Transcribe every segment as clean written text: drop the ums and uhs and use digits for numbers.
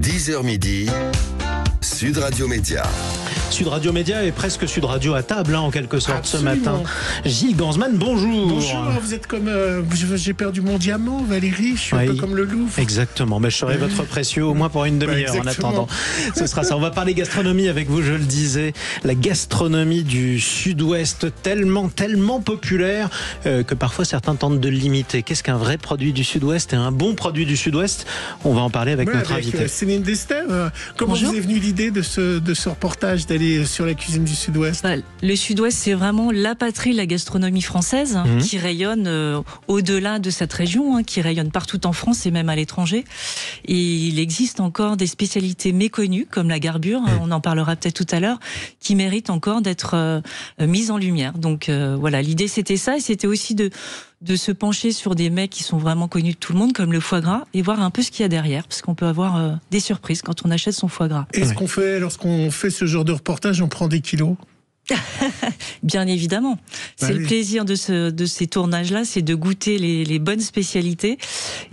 10h midi, Sud Radio Média. Sud Radio Média est presque Sud Radio à table, en quelque sorte. Absolument. Ce matin. Gilles Gansman, bonjour. Bonjour, vous êtes comme... j'ai perdu mon diamant, Valérie, je suis un peu comme le Louvre. Exactement, mais je serai votre précieux au moins pour une demi-heure en attendant. Ce sera ça. On va parler gastronomie avec vous, je le disais. La gastronomie du Sud-Ouest, tellement populaire que parfois certains tentent de l'imiter. Qu'est-ce qu'un vrai produit du Sud-Ouest et un bon produit du Sud-Ouest? On va en parler avec notre invité. Céline Destève, comment vous est venue l'idée de ce reportage, d'aller sur la cuisine du Sud-Ouest? Le Sud-Ouest, c'est vraiment la patrie de la gastronomie française, qui rayonne au-delà de cette région, qui rayonne partout en France et même à l'étranger. Et il existe encore des spécialités méconnues, comme la garbure, on en parlera peut-être tout à l'heure, qui méritent encore d'être mises en lumière. Donc voilà, l'idée c'était ça, et c'était aussi de se pencher sur des mets qui sont vraiment connus de tout le monde, comme le foie gras, et voir un peu ce qu'il y a derrière, parce qu'on peut avoir des surprises quand on achète son foie gras. Est-ce qu'on fait, lorsqu'on fait ce genre de reportage, on prend des kilos? Bien évidemment. C'est le plaisir de ces tournages-là, c'est de goûter les bonnes spécialités.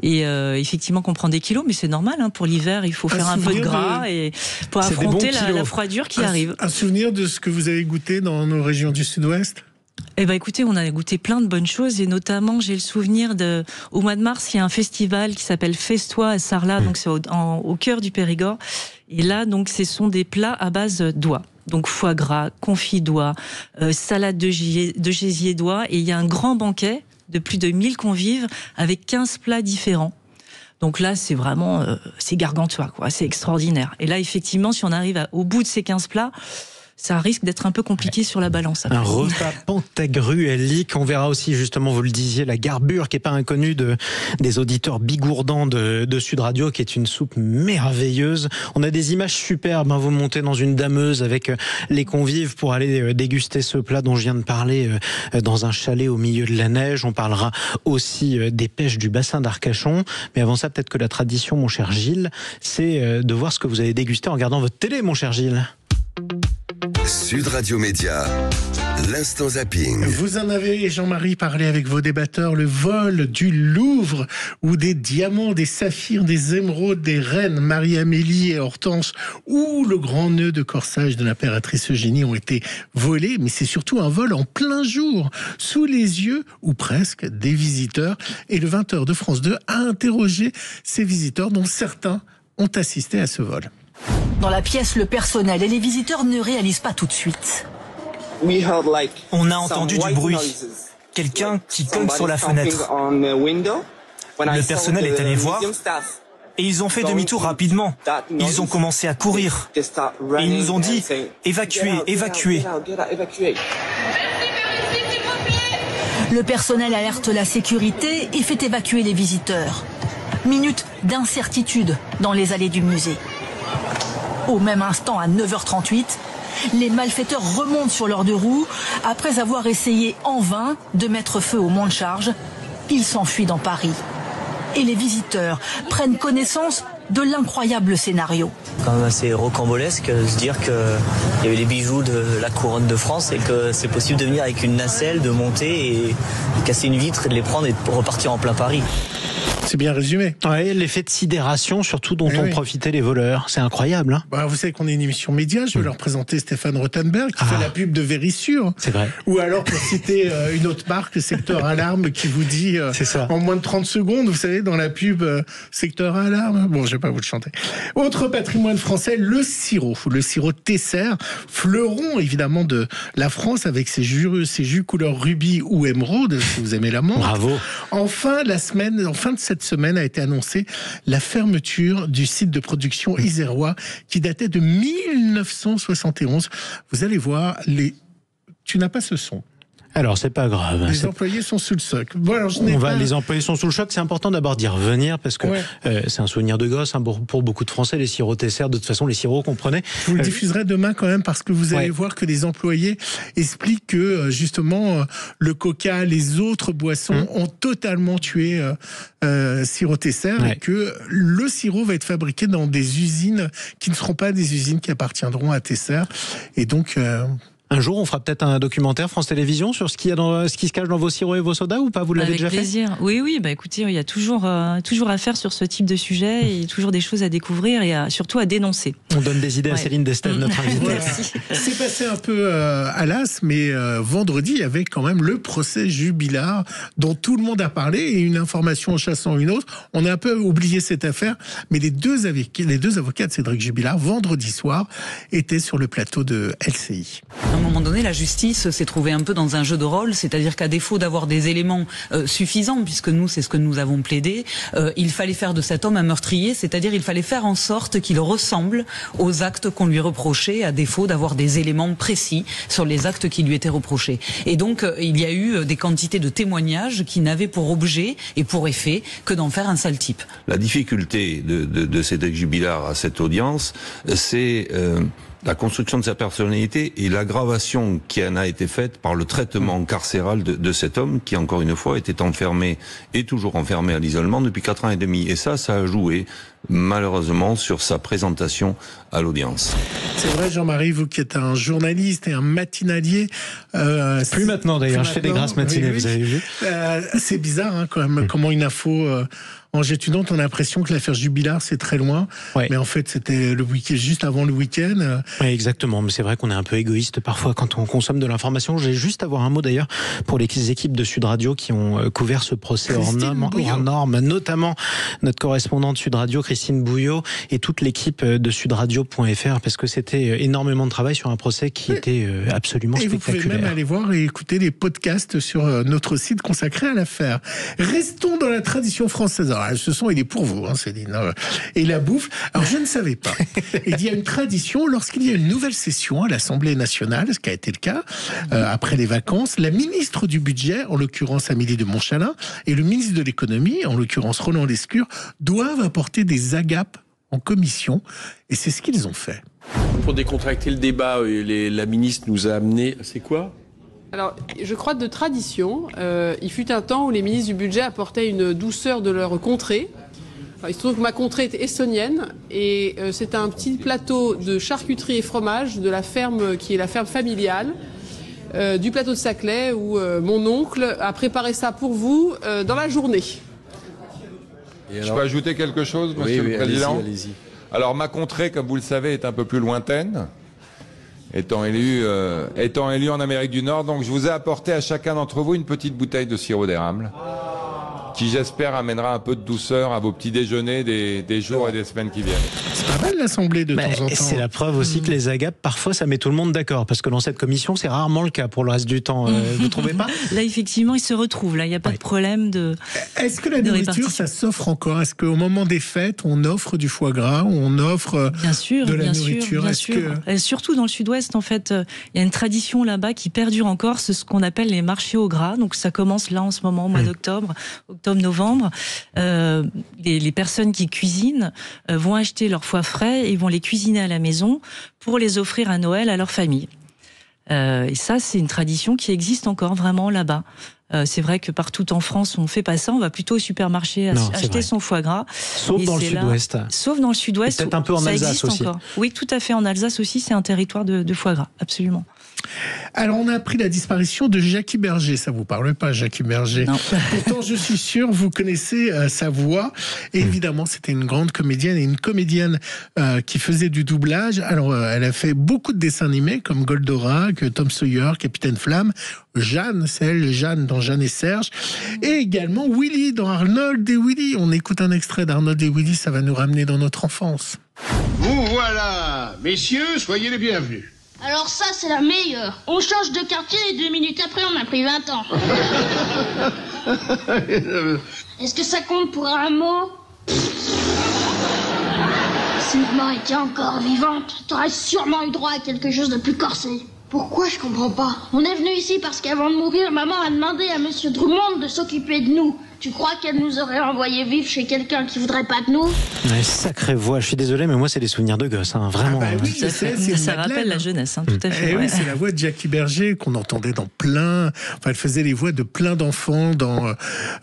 Et effectivement qu'on prend des kilos, mais c'est normal, pour l'hiver, il faut faire un peu de gras et pour affronter la froidure qui arrive. Un souvenir de ce que vous avez goûté dans nos régions du Sud-Ouest? Eh ben écoutez, on a goûté plein de bonnes choses, et notamment j'ai le souvenir au mois de mars, il y a un festival qui s'appelle Festois à Sarlat, donc c'est au cœur du Périgord. Et là, donc, ce sont des plats à base d'oie. Donc foie gras, confit d'oie, salade de gésier d'oie, et il y a un grand banquet de plus de 1000 convives avec 15 plats différents. Donc là, c'est vraiment, c'est gargantua, quoi. C'est extraordinaire. Et là, effectivement, si on arrive au bout de ces 15 plats, ça risque d'être un peu compliqué sur la balance. Un repas pantagruélique. On verra aussi, justement, vous le disiez, la garbure, qui n'est pas inconnue des auditeurs bigourdants de Sud Radio, qui est une soupe merveilleuse. On a des images superbes. Vous montez dans une dameuse avec les convives pour aller déguster ce plat dont je viens de parler dans un chalet au milieu de la neige. On parlera aussi des pêches du bassin d'Arcachon. Mais avant ça, peut-être que la tradition, mon cher Gilles, c'est de voir ce que vous avez dégusté en regardant votre télé, mon cher Gilles. Sud Radio Média, l'instant zapping. Vous en avez, Jean-Marie, parlé avec vos débatteurs, le vol du Louvre, où des diamants, des saphirs, des émeraudes, des reines Marie-Amélie et Hortense, ou le grand nœud de corsage de l'impératrice Eugénie ont été volés, mais c'est surtout un vol en plein jour, sous les yeux, ou presque, des visiteurs. Et le 20h de France 2 a interrogé ces visiteurs, dont certains ont assisté à ce vol. Dans la pièce, le personnel et les visiteurs ne réalisent pas tout de suite. On a entendu du bruit. Quelqu'un qui cogne sur la fenêtre. Le personnel est allé voir et ils ont fait demi-tour rapidement. Ils ont commencé à courir. Et ils nous ont dit « Évacuez, évacuez ». Le personnel alerte la sécurité et fait évacuer les visiteurs. Minute d'incertitude dans les allées du musée. Au même instant, à 9h38, les malfaiteurs remontent sur leurs deux roues. Après avoir essayé en vain de mettre feu au mont de charge, ils s'enfuient dans Paris. Et les visiteurs prennent connaissance de l'incroyable scénario. Quand même assez rocambolesque de se dire qu'il y avait les bijoux de la couronne de France et que c'est possible de venir avec une nacelle, de monter et casser une vitre et de les prendre et de repartir en plein Paris. C'est bien résumé. Ouais, l'effet de sidération, surtout dont ont profité les voleurs. C'est incroyable. Vous savez qu'on est une émission média. Je vais leur présenter Stéphane Rothenberg, qui fait la pub de Vérissure. C'est vrai. Ou alors, pour citer une autre marque, Secteur Alarme, qui vous dit en moins de 30 secondes, vous savez, dans la pub Secteur Alarme. Bon, je vais pas vous le chanter. Autre patrimoine français, le sirop Tesser, fleuron évidemment de la France, avec ses jus couleur rubis ou émeraude, si vous aimez la menthe. Bravo. En fin de cette semaine a été annoncée la fermeture du site de production isérois qui datait de 1971. Vous allez voir, tu n'as pas ce son. Alors, c'est pas grave. Les employés sont sous le choc. Les employés sont sous le choc. C'est important d'abord d'y revenir parce que c'est un souvenir de gosse pour beaucoup de Français, les sirops Tesser. De toute façon, les sirops qu'on prenait. Je vous le diffuserai demain quand même parce que vous allez voir que les employés expliquent que justement le coca, les autres boissons ont totalement tué sirop Tesser et que le sirop va être fabriqué dans des usines qui ne seront pas des usines qui appartiendront à Tesser. Et donc... Un jour, on fera peut-être un documentaire France Télévisions sur ce qui se cache dans vos sirops et vos sodas ou pas? Vous l'avez déjà fait? Avec plaisir. Oui. Bah écoutez, il y a toujours à faire sur ce type de sujet et toujours des choses à découvrir et surtout à dénoncer. On donne des idées à Céline Destel, notre invitée. Merci. C'est passé un peu à l'as, mais vendredi, il y avait quand même le procès Jubilard dont tout le monde a parlé et une information chassant une autre. On a un peu oublié cette affaire, mais les deux avocats de Cédric Jubilard, vendredi soir, étaient sur le plateau de LCI. À un moment donné, la justice s'est trouvée un peu dans un jeu de rôle, c'est-à-dire qu'à défaut d'avoir des éléments suffisants, puisque nous, c'est ce que nous avons plaidé, il fallait faire de cet homme un meurtrier, c'est-à-dire il fallait faire en sorte qu'il ressemble aux actes qu'on lui reprochait, à défaut d'avoir des éléments précis sur les actes qui lui étaient reprochés. Et donc, il y a eu des quantités de témoignages qui n'avaient pour objet et pour effet que d'en faire un sale type. La difficulté de Cédric Jubilard à cette audience, c'est la construction de sa personnalité et l'aggravation qui en a été faite par le traitement carcéral de cet homme qui, encore une fois, était enfermé et toujours enfermé à l'isolement depuis 4 ans et demi. Et ça a joué malheureusement sur sa présentation à l'audience. C'est vrai, Jean-Marie, vous qui êtes un journaliste et un matinalier. Plus maintenant d'ailleurs, je fais des grasses matinées, vous avez vu. C'est bizarre hein, quand même, comment une info en jette une autre. On a l'impression que l'affaire Jubilard c'est très loin, mais en fait c'était le week-end, juste avant le week-end. Oui, exactement, mais c'est vrai qu'on est un peu égoïste parfois quand on consomme de l'information. Je vais juste avoir un mot d'ailleurs pour les équipes de Sud Radio qui ont couvert ce procès hors norme, notamment notre correspondante Sud Radio, Christine Bouillot, et toute l'équipe de sudradio.fr, parce que c'était énormément de travail sur un procès qui était absolument spectaculaire. Et vous pouvez même aller voir et écouter les podcasts sur notre site consacré à l'affaire. Restons dans la tradition française. Alors, ce son, il est pour vous, hein, Céline. Et la bouffe. Alors, je ne savais pas. Il y a une tradition, lorsqu'il y a une nouvelle session à l'Assemblée nationale, ce qui a été le cas, après les vacances, la ministre du Budget, en l'occurrence Amélie de Montchalin, et le ministre de l'Économie, en l'occurrence Roland Lescure, doivent apporter des agapes en commission, et c'est ce qu'ils ont fait. Pour décontracter le débat, la ministre nous a amené... C'est quoi ? Alors, je crois de tradition, il fut un temps où les ministres du Budget apportaient une douceur de leur contrée. Alors, il se trouve que ma contrée est estonienne, et c'est un petit plateau de charcuterie et fromage de la ferme qui est la ferme familiale, du plateau de Saclay, où mon oncle a préparé ça pour vous dans la journée. Je peux ajouter quelque chose, Monsieur le Président ? Allez-y. Alors, ma contrée, comme vous le savez, est un peu plus lointaine, étant élu en Amérique du Nord. Donc, je vous ai apporté à chacun d'entre vous une petite bouteille de sirop d'érable, qui, j'espère, amènera un peu de douceur à vos petits déjeuners des jours et des semaines qui viennent. C'est pas mal l'Assemblée de temps en temps. C'est la preuve aussi que les agapes, parfois, ça met tout le monde d'accord, parce que dans cette commission, c'est rarement le cas pour le reste du temps. Vous trouvez pas ? Là, effectivement, ils se retrouvent. Là, il n'y a pas de problème de. Est-ce que la nourriture, ça s'offre encore ? Est-ce qu'au moment des fêtes, on offre du foie gras, on offre de la nourriture ? Bien sûr. Et surtout dans le Sud-Ouest, en fait, il y a une tradition là-bas qui perdure encore, c'est ce qu'on appelle les marchés au gras. Donc, ça commence là en ce moment, au mois d'octobre, novembre. Les personnes qui cuisinent vont acheter leur foie frais et vont les cuisiner à la maison pour les offrir à Noël à leur famille. Et ça, c'est une tradition qui existe encore vraiment là-bas. C'est vrai que partout en France, on ne fait pas ça. On va plutôt au supermarché acheter son foie gras. Sauf dans le Sud-Ouest. Sauf dans le Sud-Ouest. Peut-être un peu en Alsace aussi. Encore. Oui, tout à fait. En Alsace aussi, c'est un territoire de foie gras. Absolument. Alors, on a appris la disparition de Jackie Berger. Ça vous parle pas, Jackie Berger? Non. Pourtant, je suis sûr, vous connaissez sa voix. Et évidemment, c'était une grande comédienne et une comédienne qui faisait du doublage. Alors, elle a fait beaucoup de dessins animés comme Goldorak, Tom Sawyer, Capitaine Flamme, Jeanne, c'est elle, Jeanne dans Jeanne et Serge, et également Willy dans Arnold et Willy. On écoute un extrait d'Arnold et Willy, ça va nous ramener dans notre enfance. Vous voilà, messieurs, soyez les bienvenus. Alors ça, c'est la meilleure. On change de quartier et 2 minutes après, on a pris 20 ans. Est-ce que ça compte pour un mot? Si maman était encore vivante, t'aurais sûrement eu droit à quelque chose de plus corsé. Pourquoi je comprends pas? On est venu ici parce qu'avant de mourir, maman a demandé à Monsieur Drummond de s'occuper de nous. Tu crois qu'elle nous aurait envoyé vivre chez quelqu'un qui voudrait pas de nous? Ouais, sacrée voix, je suis désolé, mais moi c'est des souvenirs de gosse, hein, vraiment. Ah bah oui, Ça rappelle la jeunesse, hein, tout à fait. Oui, c'est la voix de Jackie Berger qu'on entendait dans plein... Enfin, elle faisait les voix de plein d'enfants dans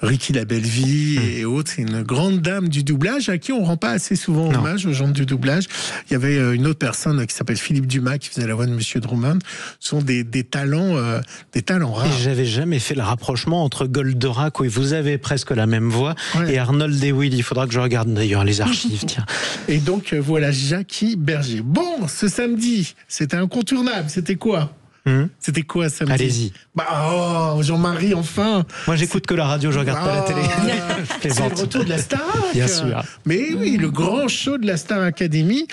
Ricky la Belle Vie et autres. C'est une grande dame du doublage à qui on rend pas assez souvent hommage, aux gens du doublage. Il y avait une autre personne qui s'appelle Philippe Dumas qui faisait la voix de Monsieur Drummond. Ce sont des talents rares. Et j'avais jamais fait le rapprochement entre Goldorak, où vous avez presque la même voix, et Arnold et Willy. Il faudra que je regarde d'ailleurs les archives. Tiens. Et donc voilà Jackie Berger. Bon, ce samedi, c'était incontournable. C'était quoi? C'était quoi samedi? Allez-y. Jean-Marie, enfin. Moi, j'écoute que la radio, je regarde pas la télé. C'est le retour de la Starac. Bien sûr. Mais oui, le grand show de la Star Academy.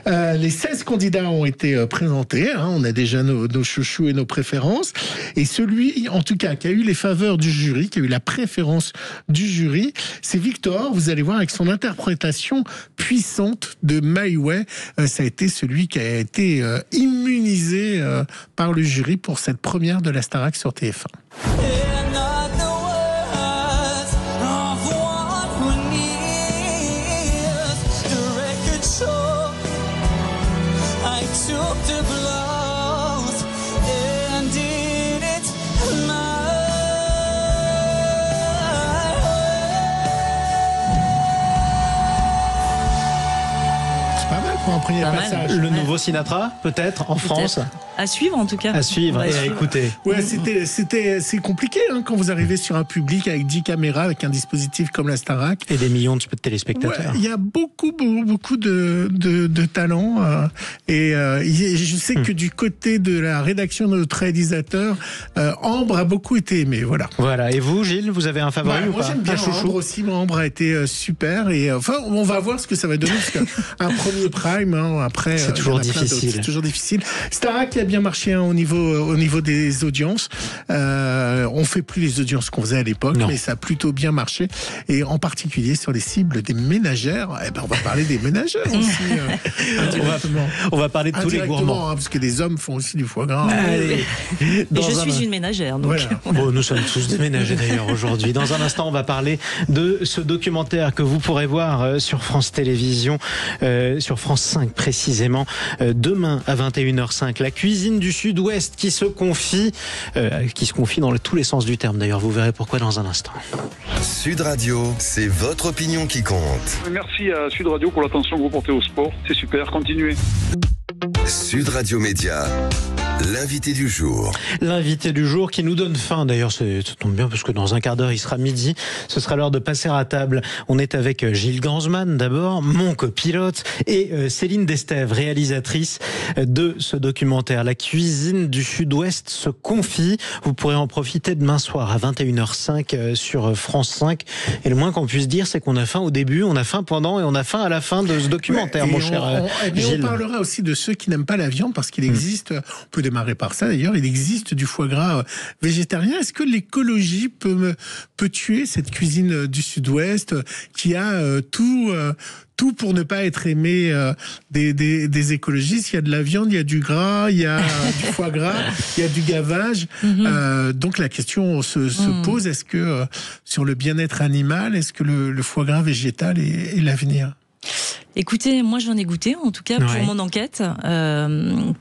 Les 16 candidats ont été présentés. On a déjà nos chouchous et nos préférences. Et celui, en tout cas, qui a eu les faveurs du jury, qui a eu la préférence du jury, c'est Victor. Vous allez voir avec son interprétation puissante de My Way. Ça a été celui qui a été immunisé par le jury pour cette première de la Starac sur TF1. Pour un premier passage. Le nouveau Sinatra, peut-être, en France. À suivre, en tout cas. À suivre et à écouter. Ouais, c'est compliqué quand vous arrivez sur un public avec 10 caméras, avec un dispositif comme la Starac. Et des millions de téléspectateurs. Il y a beaucoup de talents. Je sais que du côté de la rédaction de notre réalisateur, Ambre a beaucoup été aimée. Voilà. Et vous, Gilles, vous avez un favori ou moi, pas? J'aime bien Ambre aussi. Ambre a été super. Et on va voir ce que ça va donner. Parce qu'un premier prime, après, c'est toujours difficile. C'est toujours difficile. Starac qui a bien marché au niveau des audiences. On fait plus les audiences qu'on faisait à l'époque, mais ça a plutôt bien marché. Et en particulier sur les cibles des ménagères. On va parler des ménagères aussi. On va parler de tous les gourmands. Parce que les hommes font aussi du foie gras. Et je suis une ménagère. Donc. Voilà. Bon, nous sommes tous des ménagers d'ailleurs aujourd'hui. Dans un instant, on va parler de ce documentaire que vous pourrez voir sur France Télévisions, sur France 5 précisément, demain à 21h05. La cuisine du Sud-Ouest qui se confie dans tous les sens du terme. D'ailleurs, vous verrez pourquoi dans un instant. Sud Radio, c'est votre opinion qui compte. Merci à Sud Radio pour l'attention que vous portez au sport. C'est super, continuez. Sud Radio Média, l'invité du jour. L'invité du jour qui nous donne faim. D'ailleurs, ça tombe bien parce que dans un quart d'heure, il sera midi. Ce sera l'heure de passer à table. On est avec Gilles Gansman d'abord, mon copilote, et Céline Destève, réalisatrice de ce documentaire. La cuisine du Sud-Ouest se confie. Vous pourrez en profiter demain soir à 21h05 sur France 5. Et le moins qu'on puisse dire, c'est qu'on a faim au début, on a faim pendant et on a faim à la fin de ce documentaire, mon cher Gilles. On parlera aussi de ceux qui n'aiment pas la viande parce qu'il existe, on peut démarrer par ça d'ailleurs, il existe du foie gras végétarien. Est-ce que l'écologie peut tuer cette cuisine du Sud-Ouest qui a tout pour ne pas être aimé des écologistes? Il y a de la viande, il y a du gras, il y a du foie gras, il y a du gavage. Donc la question se pose, est-ce que sur le bien-être animal, est-ce que le foie gras végétal est l'avenir? Écoutez, moi j'en ai goûté, en tout cas pour mon enquête,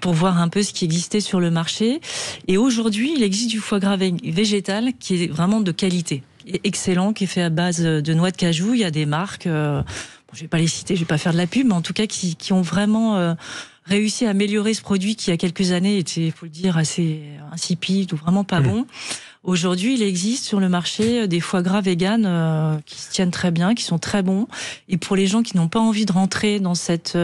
pour voir un peu ce qui existait sur le marché. Et aujourd'hui, il existe du foie gras végétal qui est vraiment de qualité, excellent, qui est fait à base de noix de cajou. Il y a des marques, je vais pas les citer, je vais pas faire de la pub, mais en tout cas qui ont vraiment réussi à améliorer ce produit qui, il y a quelques années, était, faut le dire, assez insipide ou vraiment pas bon. Aujourd'hui, il existe sur le marché des foie gras véganes qui se tiennent très bien, qui sont très bons. Et pour les gens qui n'ont pas envie de rentrer dans cette...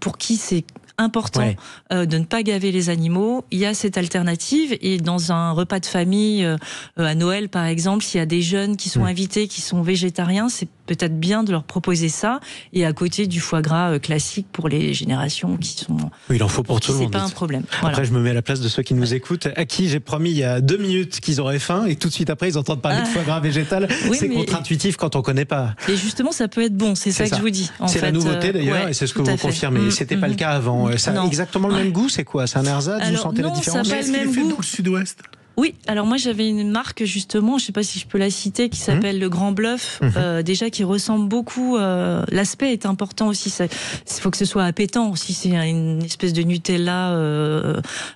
pour qui c'est important de ne pas gaver les animaux, il y a cette alternative. Et dans un repas de famille, à Noël par exemple, s'il y a des jeunes qui sont invités, qui sont végétariens, c'est peut-être bien de leur proposer ça. Et à côté du foie gras classique pour les générations qui sont... Oui, il en faut pour tout le monde. C'est pas un problème. Après, je me mets à la place de ceux qui nous écoutent, à qui j'ai promis il y a 2 minutes qu'ils auraient faim, et tout de suite après, ils entendent parler de foie gras végétal. C'est contre-intuitif quand on connaît pas. Et justement, ça peut être bon, c'est ça que je vous dis. C'est la nouveauté d'ailleurs, et c'est ce que vous confirmez. C'était pas le cas avant. Ça a exactement le même goût, c'est quoi? C'est un ersatz? Vous sentez la différence? Ça n'a pas le même goût. Dans le Sud-Ouest. Oui, alors moi j'avais une marque justement, je sais pas si je peux la citer, qui s'appelle le Grand Bluff, déjà qui ressemble beaucoup. L'aspect est important aussi. Il faut que ce soit appétant aussi. C'est une espèce de Nutella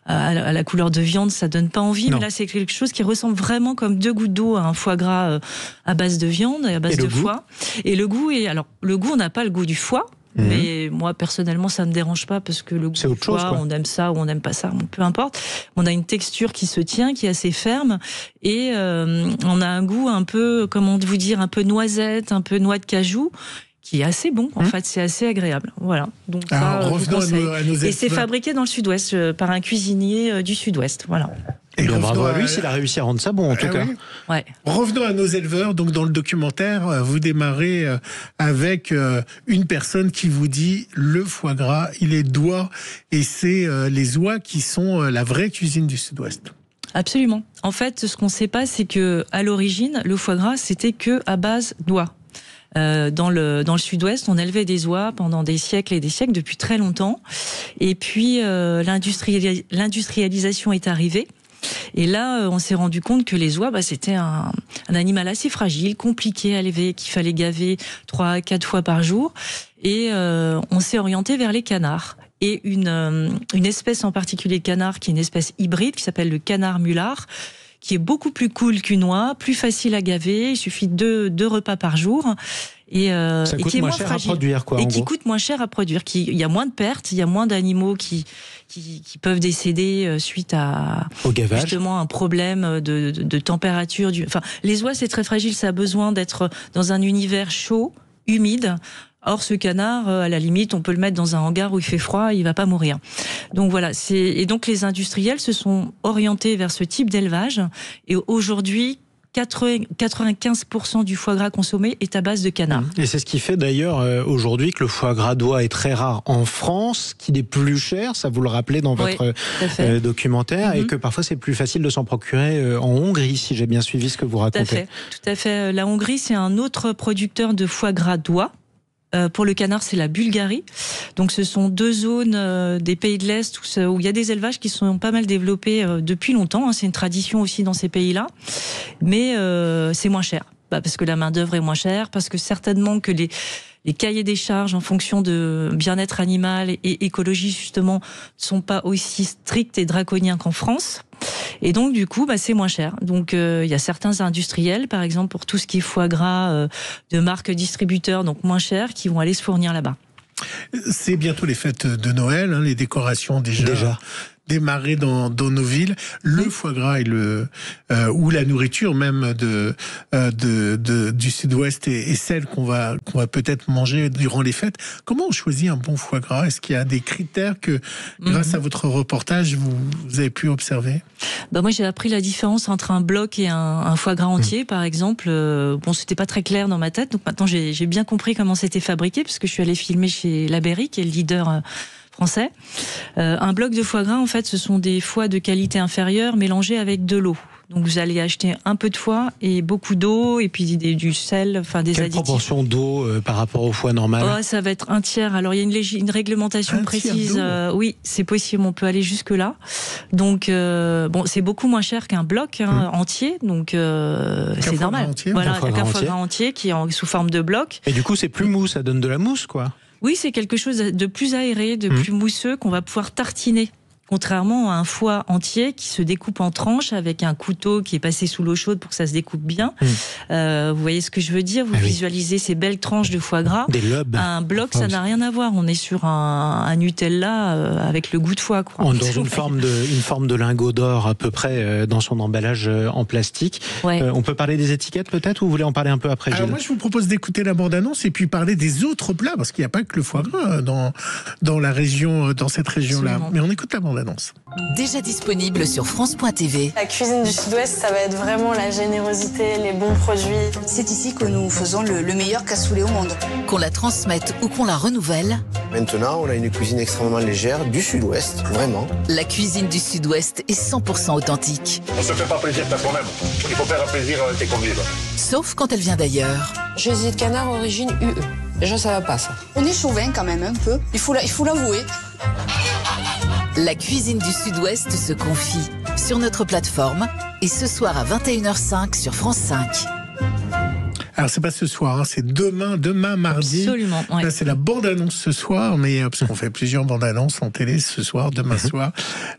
à la couleur de viande, ça donne pas envie. Mais là c'est quelque chose qui ressemble vraiment comme 2 gouttes d'eau à un foie gras à base de viande et à base de foie. Et le goût on n'a pas le goût du foie. Mais moi personnellement ça me dérange pas parce que le goût du foie, on aime ça ou on n'aime pas ça, peu importe. On a une texture qui se tient, qui est assez ferme et on a un goût un peu, comment vous dire, un peu noisette, un peu noix de cajou, qui est assez bon. En fait, c'est assez agréable. Voilà. Donc revenons à nos et c'est fabriqué dans le Sud-Ouest par un cuisinier du Sud-Ouest. Voilà. Et bravo à lui s'il a réussi à rendre ça bon en tout cas. Oui. Ouais. Revenons à nos éleveurs. Donc dans le documentaire, vous démarrez avec une personne qui vous dit le foie gras, il est d'oie et c'est les oies qui sont la vraie cuisine du Sud-Ouest. Absolument. En fait, ce qu'on ne sait pas, c'est que à l'origine, le foie gras, c'était que à base d'oie. Dans le Sud-Ouest, on élevait des oies pendant des siècles et des siècles, depuis très longtemps. Et puis l'industrialisation est arrivée. Et là, on s'est rendu compte que les oies, c'était un animal assez fragile, compliqué à élever, qu'il fallait gaver 3 à 4 fois par jour. Et on s'est orienté vers les canards. Et une espèce en particulier de canard, qui est une espèce hybride, qui s'appelle le canard mulard, qui est beaucoup plus cool qu'une oie, plus facile à gaver, il suffit de 2 repas par jour. Et qui est moins cher fragile, à produire, quoi. Et qui coûte moins cher à produire. Il y a moins de pertes, il y a moins d'animaux qui peuvent décéder suite à justement un problème de température. Les oies, c'est très fragile, ça a besoin d'être dans un univers chaud, humide. Or, ce canard, à la limite, on peut le mettre dans un hangar où il fait froid, il va pas mourir. Donc voilà. Et donc les industriels se sont orientés vers ce type d'élevage. Et aujourd'hui, 95% du foie gras consommé est à base de canard. Et c'est ce qui fait d'ailleurs aujourd'hui que le foie gras d'oie est très rare en France, qu'il est plus cher, ça vous le rappelez dans votre documentaire, et que parfois c'est plus facile de s'en procurer en Hongrie, si j'ai bien suivi ce que vous racontez. Tout à fait. La Hongrie, c'est un autre producteur de foie gras d'oie. Pour le canard, c'est la Bulgarie. Donc, ce sont 2 zones des pays de l'Est où il y a des élevages qui sont pas mal développés depuis longtemps. C'est une tradition aussi dans ces pays-là. Mais c'est moins cher. Parce que la main-d'œuvre est moins chère, parce que certainement que les cahiers des charges en fonction de bien-être animal et écologie, justement, ne sont pas aussi stricts et draconiens qu'en France. Et donc, du coup, c'est moins cher. Donc, il y a certains industriels, par exemple, pour tout ce qui est foie gras de marques distributeurs, donc moins cher, qui vont aller se fournir là-bas. C'est bientôt les fêtes de Noël, les décorations déjà démarrer dans nos villes. Le foie gras ou la nourriture même du Sud-Ouest est celle qu'on va peut-être manger durant les fêtes. Comment on choisit un bon foie gras? Est-ce qu'il y a des critères que, grâce à votre reportage, vous avez pu observer? Moi, j'ai appris la différence entre un bloc et un foie gras entier, par exemple. C'était pas très clair dans ma tête. Donc maintenant, j'ai bien compris comment c'était fabriqué, parce que je suis allée filmer chez La Berry, qui est le leader français. Un bloc de foie gras, en fait, ce sont des foies de qualité inférieure mélangés avec de l'eau. Donc vous allez acheter un peu de foie et beaucoup d'eau, et puis du sel, des additifs. Quelle proportion d'eau par rapport au foie normal? Ça va être 1/3. Alors il y a une réglementation précise. Oui, c'est possible, on peut aller jusque là. Donc c'est beaucoup moins cher qu'un bloc entier, donc c'est normal. Voilà, un foie gras entier qui est sous forme de bloc. Et du coup, c'est plus mou, ça donne de la mousse, quoi. Oui, c'est quelque chose de plus aéré, de plus mousseux, qu'on va pouvoir tartiner. Contrairement à un foie entier qui se découpe en tranches avec un couteau qui est passé sous l'eau chaude pour que ça se découpe bien. Vous voyez ce que je veux dire? Vous visualisez ces belles tranches de foie gras. Des lobes. Un bloc, ça n'a rien à voir. On est sur un Nutella avec le goût de foie, quoi. Dans une forme de lingot d'or à peu près dans son emballage en plastique. On peut parler des étiquettes peut-être, ou vous voulez en parler un peu après, Gilles? Alors moi, je vous propose d'écouter la bande-annonce et puis parler des autres plats, parce qu'il n'y a pas que le foie gras dans cette région-là. Absolument. Mais on écoute la bande-annonce. Déjà disponible sur France.tv. La cuisine du Sud-Ouest, ça va être vraiment la générosité, les bons produits. C'est ici que nous faisons le meilleur cassoulet au monde. Qu'on la transmette ou qu'on la renouvelle. Maintenant, on a une cuisine extrêmement légère du Sud-Ouest, vraiment. La cuisine du Sud-Ouest est 100% authentique. On se fait pas plaisir à soi-même. Il faut faire plaisir à tes convives. Sauf quand elle vient d'ailleurs. José de canard origine UE. Déjà, ça va pas, ça. On est chauvin quand même, un peu. Il faut l'avouer. La cuisine du Sud-Ouest se confie sur notre plateforme Et ce soir à 21h05 sur France 5. Alors c'est pas ce soir, hein, c'est demain mardi. Absolument. Ouais. Là c'est la bande-annonce ce soir, mais parce qu'on fait plusieurs bandes-annonces en télé ce soir, demain soir.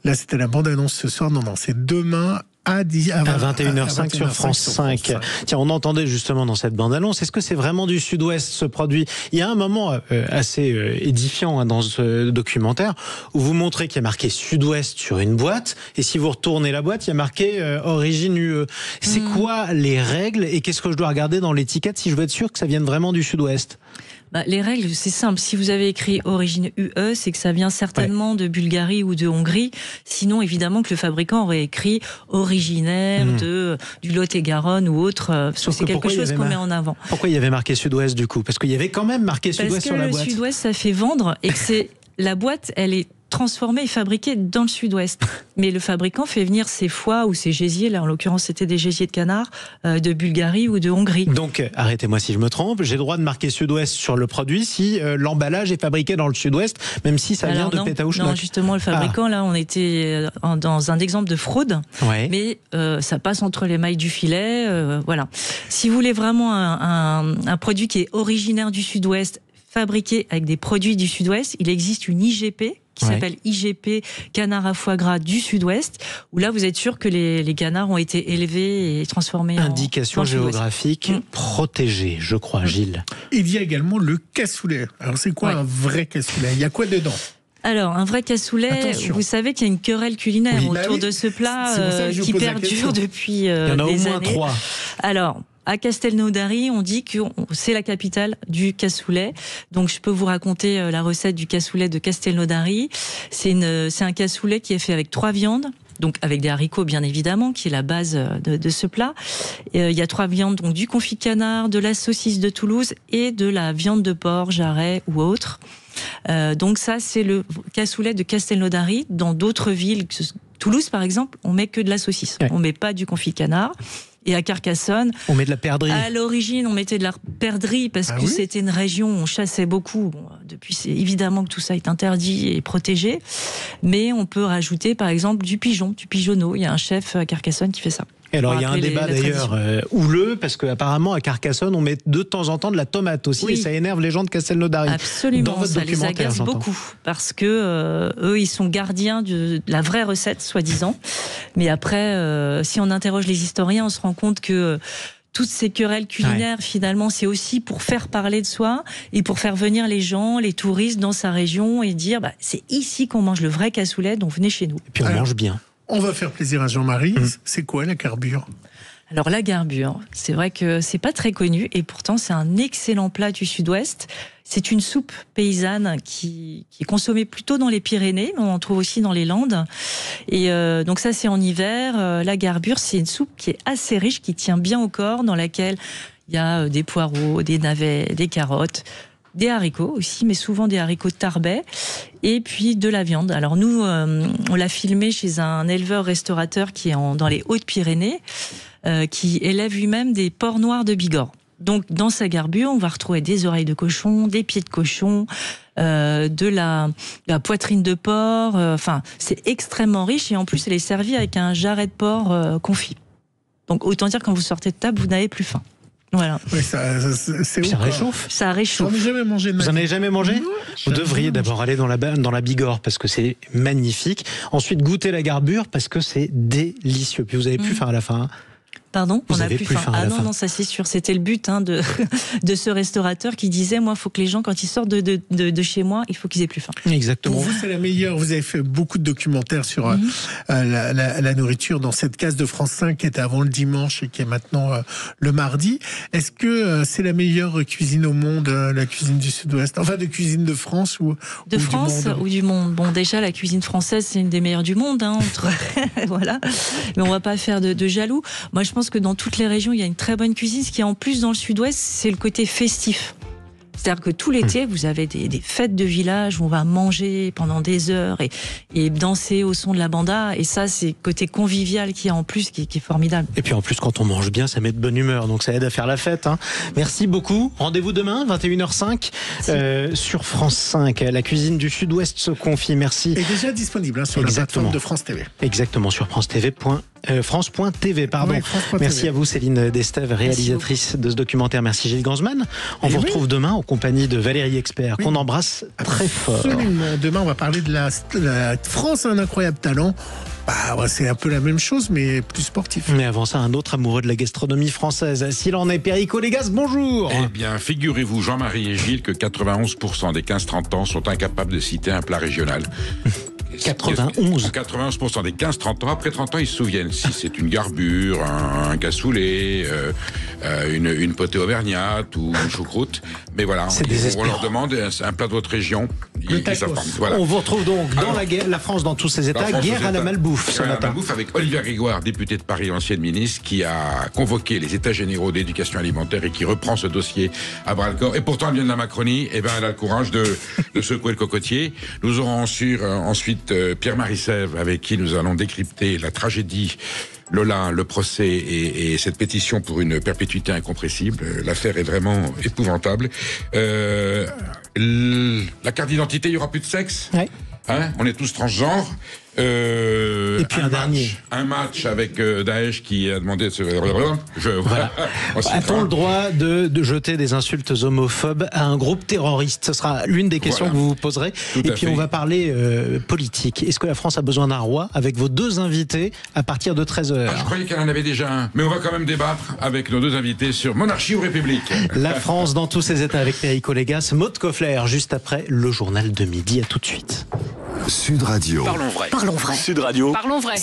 Là c'était la bande-annonce ce soir. Non, c'est demain à 21h05 sur France 5. Tiens, on entendait justement dans cette bande-annonce, est-ce que c'est vraiment du Sud-Ouest ce produit? Il y a un moment assez édifiant dans ce documentaire où vous montrez qu'il y a marqué Sud-Ouest sur une boîte, et si vous retournez la boîte, il y a marqué origine UE. C'est quoi les règles et qu'est-ce que je dois regarder dans l'étiquette si je veux être sûr que ça vienne vraiment du Sud-Ouest? Les règles, c'est simple. Si vous avez écrit origine UE, c'est que ça vient certainement de Bulgarie ou de Hongrie. Sinon, évidemment, que le fabricant aurait écrit originaire du Lot-et-Garonne ou autre. C'est quelque chose qu'on met en avant. Pourquoi il y avait marqué Sud-Ouest du coup? Parce qu'il y avait quand même marqué Sud-Ouest sur la boîte. Parce que le Sud-Ouest, ça fait vendre et que c'est la boîte, elle est transformée et fabriquée dans le Sud-Ouest. Mais le fabricant fait venir ses foies ou ses gésiers, là en l'occurrence c'était des gésiers de canard, de Bulgarie ou de Hongrie. Donc arrêtez-moi si je me trompe, j'ai le droit de marquer Sud-Ouest sur le produit si l'emballage est fabriqué dans le Sud-Ouest, même si ça vient de Pétaouchnok. Non, justement le fabricant, là on était dans un exemple de fraude, mais ça passe entre les mailles du filet, voilà. Si vous voulez vraiment un produit qui est originaire du Sud-Ouest, fabriqué avec des produits du Sud-Ouest, il existe une IGP qui s'appelle IGP canard à foie gras du Sud-Ouest, où là vous êtes sûr que les canards ont été élevés et transformés Indication géographique protégée, je crois, Gilles. Il y a également le cassoulet. Alors c'est quoi un vrai cassoulet? Il y a quoi dedans? Alors, un vrai cassoulet, vous savez qu'il y a une querelle culinaire autour de ce plat qui perdure depuis des années. Il y en a au moins 3. Alors, à Castelnaudary, on dit que c'est la capitale du cassoulet. Donc, je peux vous raconter la recette du cassoulet de Castelnaudary. C'est un cassoulet qui est fait avec 3 viandes. Donc avec des haricots bien évidemment, qui est la base de ce plat. Il y a 3 viandes, donc du confit de canard, de la saucisse de Toulouse et de la viande de porc, jarret ou autre. Donc ça, c'est le cassoulet de Castelnaudary. Dans d'autres villes, Toulouse par exemple, on met que de la saucisse. On met pas du confit de canard. Et à Carcassonne, on met de la perdrix. À l'origine, on mettait de la perdrix parce que c'était une région où on chassait beaucoup. Bon, depuis, c'est évidemment que tout ça est interdit et protégé. Mais on peut rajouter, par exemple, du pigeonneau. Il y a un chef à Carcassonne qui fait ça. Et alors, il y a un débat d'ailleurs houleux, parce qu'apparemment, à Carcassonne, on met de temps en temps de la tomate aussi, et ça énerve les gens de Castelnaudary. Absolument, dans votre documentaire, les agace beaucoup, parce que eux, ils sont gardiens de la vraie recette, soi-disant. Mais après, si on interroge les historiens, on se rend compte que toutes ces querelles culinaires, finalement, c'est aussi pour faire parler de soi et pour faire venir les gens, les touristes dans sa région et dire, c'est ici qu'on mange le vrai cassoulet, donc venez chez nous. Et puis on mange bien. On va faire plaisir à Jean-Marie. C'est quoi la garbure? Alors la garbure, c'est vrai que c'est pas très connu et pourtant c'est un excellent plat du Sud-Ouest. C'est une soupe paysanne qui est consommée plutôt dans les Pyrénées, mais on en trouve aussi dans les Landes. Et donc ça c'est en hiver. La garbure, c'est une soupe qui est assez riche, qui tient bien au corps, dans laquelle il y a des poireaux, des navets, des carottes, des haricots aussi, mais souvent des haricots de Tarbet, et puis de la viande. Alors nous, on l'a filmé chez un éleveur-restaurateur qui est dans les Hautes-Pyrénées, qui élève lui-même des porcs noirs de Bigorre. Donc dans sa garbure, on va retrouver des oreilles de cochon, des pieds de cochon, de la poitrine de porc. Enfin, c'est extrêmement riche et en plus, elle est servie avec un jarret de porc confit. Donc autant dire, quand vous sortez de table, vous n'avez plus faim. Voilà. Oui, ça réchauffe. Ça réchauffe. J'en ai jamais mangé de ma vie. Vous en avez jamais mangé? Non, vous devriez d'abord aller dans la Bigorre parce que c'est magnifique. Ensuite, goûter la garbure parce que c'est délicieux. Puis vous avez plus faim à la fin. Pardon, vous on n'a avez plus faim. Ah non, ça c'est sûr. C'était le but de ce restaurateur qui disait, moi, il faut que les gens, quand ils sortent de chez moi, il faut qu'ils aient plus faim. Exactement. Pour vous, c'est la meilleure. Vous avez fait beaucoup de documentaires sur la nourriture dans cette case de France 5 qui était avant le dimanche et qui est maintenant le mardi. Est-ce que c'est la meilleure cuisine au monde, la cuisine du Sud-Ouest? Enfin, de cuisine de France ou de France du monde? Ou du monde. Bon, déjà, la cuisine française, c'est une des meilleures du monde, voilà. Mais on va pas faire de jaloux. Moi, je pense que dans toutes les régions, il y a une très bonne cuisine. Ce qui est en plus dans le Sud-Ouest, c'est le côté festif. C'est-à-dire que tout l'été, vous avez des fêtes de village où on va manger pendant des heures et danser au son de la banda. Et ça, c'est le côté convivial qui est en plus, qui est formidable. Et puis en plus, quand on mange bien, ça met de bonne humeur. Donc ça aide à faire la fête. Merci beaucoup. Rendez-vous demain, 21h05, sur France 5. La cuisine du Sud-Ouest se confie. Merci. Et déjà disponible sur la plateforme de France TV. Exactement, sur francetv.fr. France.tv, pardon. Oui, France.tv. Merci à vous, Céline Destève, réalisatrice de ce documentaire. Merci Gilles Gansman. On vous retrouve demain en compagnie de Valérie Expert, qu'on embrasse très fort. Absolument. Demain, on va parler de la France a un incroyable talent. C'est un peu la même chose, mais plus sportif. Mais avant ça, un autre amoureux de la gastronomie française. S'il en est, Perico Légas, bonjour. Eh bien, figurez-vous, Jean-Marie et Gilles, que 91% des 15-30 ans sont incapables de citer un plat régional. 91% des 15-30 ans, après 30 ans, ils se souviennent si c'est une garbure, un cassoulet, une potée auvergnate ou une choucroute. Mais voilà, on leur demande un plat de votre région. Voilà. On vous retrouve donc dans la France dans tous ses états. Guerre à la malbouffe ce matin. Malbouffe avec Olivier Grégoire, député de Paris, ancienne ministre, qui a convoqué les états généraux d'éducation alimentaire et qui reprend ce dossier à bras-le-corps. Et pourtant, elle vient de la Macronie. Et ben, elle a le courage de secouer le cocotier. Nous aurons ensuite Pierre-Marie Sèvres, avec qui nous allons décrypter la tragédie Lola, le procès et cette pétition pour une perpétuité incompressible. L'affaire est vraiment épouvantable. La carte d'identité, il y aura plus de sexe. Ouais. On est tous transgenres. Et puis un match avec Daesh qui a demandé de se... Voilà. A-t-on le droit de jeter des insultes homophobes à un groupe terroriste? Ce sera l'une des questions que vous vous poserez. Et puis on va parler politique. Est-ce que la France a besoin d'un roi? Avec vos deux invités à partir de 13h. Je croyais qu'elle en avait déjà un. Mais on va quand même débattre avec nos deux invités sur monarchie ou république. La France dans tous ses états avec Perico Légas, Maud Koffler, juste après le journal de midi. À tout de suite. Sud Radio. Parlons vrai. Sud Radio. Parlons vrai.